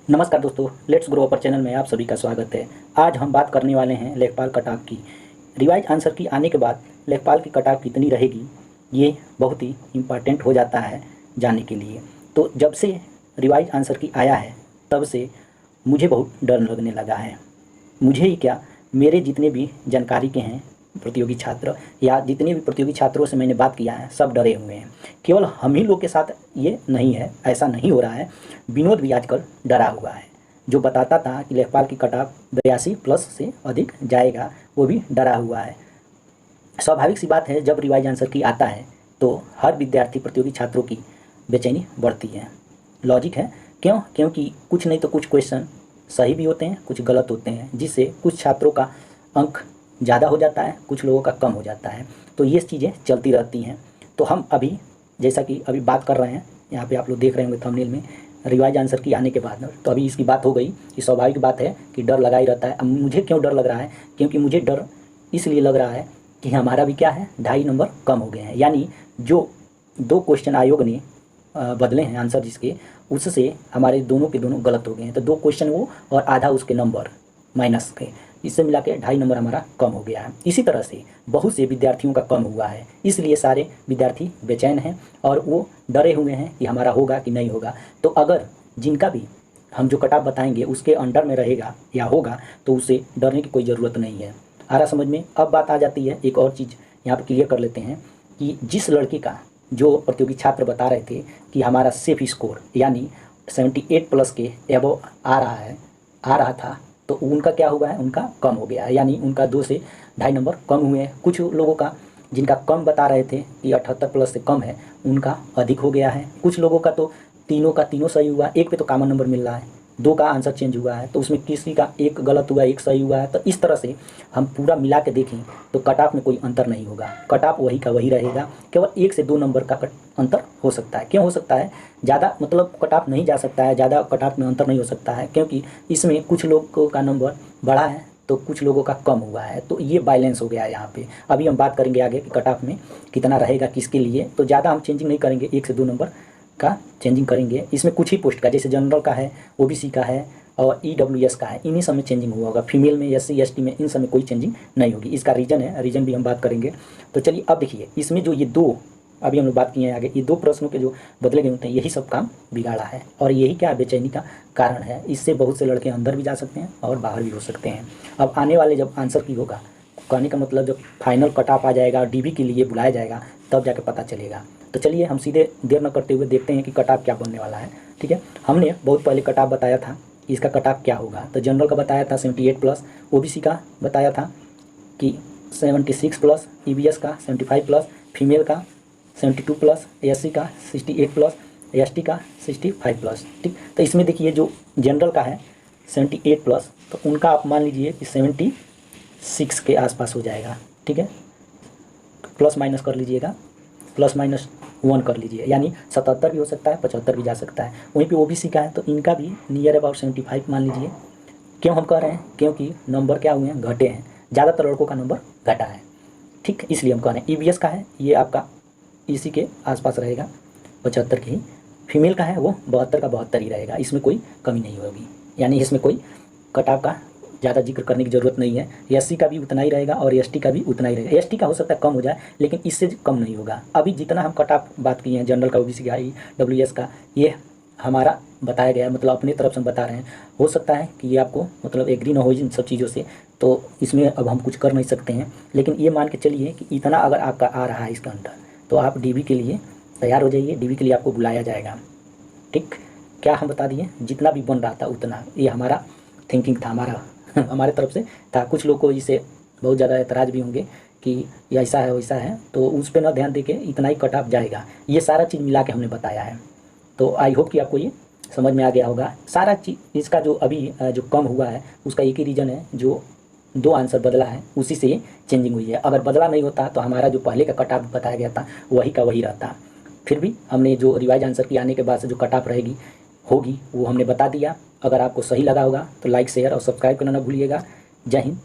नमस्कार दोस्तों, let's grow upper channel में आप सभी का स्वागत है। आज हम बात करने वाले हैं लेखपाल कटऑफ की। रिवाइज आंसर की आने के बाद लेखपाल की कटऑफ कितनी रहेगी, ये बहुत ही इम्पॉर्टेंट हो जाता है जानने के लिए। तो जब से रिवाइज आंसर की आया है तब से मुझे बहुत डर लगने लगा है। मुझे ही क्या, मेरे जितने भी जानकारी के हैं प्रतियोगी छात्र या जितने भी प्रतियोगी छात्रों से मैंने बात किया है, सब डरे हुए हैं। केवल हम ही लोग के साथ ये नहीं है, ऐसा नहीं हो रहा है। विनोद भी आजकल डरा हुआ है। जो बताता था कि लेखपाल की कटऑफ 82 प्लस से अधिक जाएगा, वो भी डरा हुआ है। स्वाभाविक सी बात है, जब रिवाइज आंसर की आता है तो हर विद्यार्थी प्रतियोगी छात्रों की बेचैनी बढ़ती है। लॉजिक है, क्यों? क्योंकि कुछ नहीं तो कुछ क्वेश्चन सही भी होते हैं, कुछ गलत होते हैं, जिससे कुछ छात्रों का अंक ज़्यादा हो जाता है, कुछ लोगों का कम हो जाता है। तो ये चीज़ें चलती रहती हैं। तो हम अभी, जैसा कि अभी बात कर रहे हैं, यहाँ पे आप लोग देख रहे होंगे थंबनेल में, रिवाइज आंसर की आने के बाद तो अभी इसकी बात हो गई कि स्वाभाविक बात है कि डर लगा ही रहता है। अब मुझे क्यों डर लग रहा है? क्योंकि मुझे डर इसलिए लग रहा है कि हमारा भी क्या है, 2.5 नंबर कम हो गए हैं। यानी जो 2 क्वेश्चन आयोग ने बदले हैं आंसर जिसके, उससे हमारे दोनों के दोनों गलत हो गए हैं। तो 2 क्वेश्चन वो और आधा उसके नंबर माइनस के, इससे मिला के 2.5 नंबर हमारा कम हो गया है। इसी तरह से बहुत से विद्यार्थियों का कम हुआ है, इसलिए सारे विद्यार्थी बेचैन हैं और वो डरे हुए हैं कि हमारा होगा कि नहीं होगा। तो अगर जिनका भी हम जो कटऑफ बताएंगे उसके अंडर में रहेगा या होगा, तो उसे डरने की कोई ज़रूरत नहीं है। आ रहा समझ में? अब बात आ जाती है, एक और चीज़ यहाँ पर क्लियर कर लेते हैं कि जिस लड़के का, जो प्रतियोगी छात्र बता रहे थे कि हमारा सेफ स्कोर यानी 78 प्लस के एबव आ रहा था, तो उनका क्या हुआ है, उनका कम हो गया है। यानी उनका 2 से 2.5 नंबर कम हुए हैं। कुछ लोगों का, जिनका कम बता रहे थे कि 78 प्लस से कम है, उनका अधिक हो गया है। कुछ लोगों का तो तीनों का तीनों सही हुआ, एक पे तो कॉमन नंबर मिल रहा है, 2 का आंसर चेंज हुआ है, तो उसमें किसी का एक गलत हुआ, एक सही हुआ है। तो इस तरह से हम पूरा मिला के देखें तो कटऑफ में कोई अंतर नहीं होगा, कटऑफ वही का वही रहेगा। केवल 1 से 2 नंबर का अंतर हो सकता है। क्यों हो सकता है? ज़्यादा मतलब कटऑफ नहीं जा सकता है, ज़्यादा कटऑफ में अंतर नहीं हो सकता है, क्योंकि इसमें कुछ लोगों का नंबर बढ़ा है तो कुछ लोगों का कम हुआ है। तो ये बैलेंस हो गया है यहाँ पे। अभी हम बात करेंगे आगे कि कटऑफ में कितना रहेगा किसके लिए। तो ज़्यादा हम चेंजिंग नहीं करेंगे, 1 से 2 नंबर का चेंजिंग करेंगे। इसमें कुछ ही पोस्ट का, जैसे जनरल का है, ओबीसी का है और ईडब्ल्यूएस का है, इन्हीं सब में चेंजिंग हुआ होगा। फीमेल में, एससी एसटी में, इन सब में कोई चेंजिंग नहीं होगी। इसका रीज़न है, रीज़न भी हम बात करेंगे। तो चलिए अब देखिए, इसमें जो ये 2 अभी हम लोग बात किए हैं आगे, ये 2 प्रश्नों के जो बदले गए होते हैं, यही सब काम बिगाड़ा है और यही क्या बेचैनी का कारण है। इससे बहुत से लड़के अंदर भी जा सकते हैं और बाहर भी हो सकते हैं। अब आने वाले जब आंसर की होगा, कहने का मतलब जब फाइनल कटऑफ आ जाएगा और डीबी के लिए बुलाया जाएगा, तब जाकर पता चलेगा। तो चलिए हम सीधे देर न करते हुए देखते हैं कि कटऑफ क्या बनने वाला है। ठीक है, हमने बहुत पहले कटऑफ बताया था, इसका कटऑफ क्या होगा। तो जनरल का बताया था 78 प्लस, ओबीसी का बताया था कि 76 प्लस, ईवीएस का 75 प्लस, फीमेल का 72 प्लस, एससी का 68 प्लस, एसटी का 65 प्लस। ठीक, तो इसमें देखिए जो जनरल का है 78 प्लस, तो उनका आप मान लीजिए कि 76 के आसपास हो जाएगा। ठीक है, प्लस माइनस कर लीजिएगा, +-1 कर लीजिए, यानी 77 भी हो सकता है, 75 भी जा सकता है। वहीं पे ओबीसी का है तो इनका भी नियर अबाउट 75 मान लीजिए। क्यों हम कह रहे हैं? क्योंकि नंबर क्या हुए हैं, घटे हैं। ज़्यादातर लड़कों का नंबर घटा है, ठीक, इसलिए हम कह रहे हैं। ईवीएस का है, ये आपका इसी के आसपास रहेगा, 75 के ही। फीमेल का है वो 72 का 72 ही रहेगा, इसमें कोई कमी नहीं होगी। यानी इसमें कोई कटऑफ का ज़्यादा जिक्र करने की ज़रूरत नहीं है। एससी का भी उतना ही रहेगा और एसटी का भी उतना ही रहेगा। एसटी का हो सकता है कम हो जाए, लेकिन इससे कम नहीं होगा। अभी जितना हम कटऑफ बात किए हैं, जनरल का, ओबीसी का, ईडब्ल्यूएस का, ये हमारा बताया गया, मतलब अपनी तरफ से हम बता रहे हैं। हो सकता है कि ये आपको मतलब एग्री ना हो इन सब चीज़ों से, तो इसमें अब हम कुछ कर नहीं सकते हैं। लेकिन ये मान के चलिए कि इतना अगर आपका आ रहा है इसका अंतर, तो आप डीबी के लिए तैयार हो जाइए। डीबी के लिए आपको बुलाया जाएगा। ठीक, क्या हम बता दिए, जितना भी बन रहा था उतना, ये हमारा थिंकिंग था, हमारे तरफ से था। कुछ लोग को इससे बहुत ज़्यादा एतराज़ भी होंगे कि ये ऐसा है वैसा है, तो उस पर ना ध्यान देके इतना ही कटऑफ जाएगा। ये सारा चीज़ मिला के हमने बताया है। तो आई होप कि आपको ये समझ में आ गया होगा सारा चीज़। इसका जो अभी जो कम हुआ है उसका एक ही रीज़न है, जो 2 आंसर बदला है उसी से ये चेंजिंग हुई है। अगर बदला नहीं होता तो हमारा जो पहले का कटऑफ बताया गया था वही का वही रहता। फिर भी हमने जो रिवाइज आंसर की आने के बाद से जो कटऑफ होगी वो हमने बता दिया। अगर आपको सही लगा होगा तो लाइक, शेयर और सब्सक्राइब करना ना भूलिएगा। जय हिंद।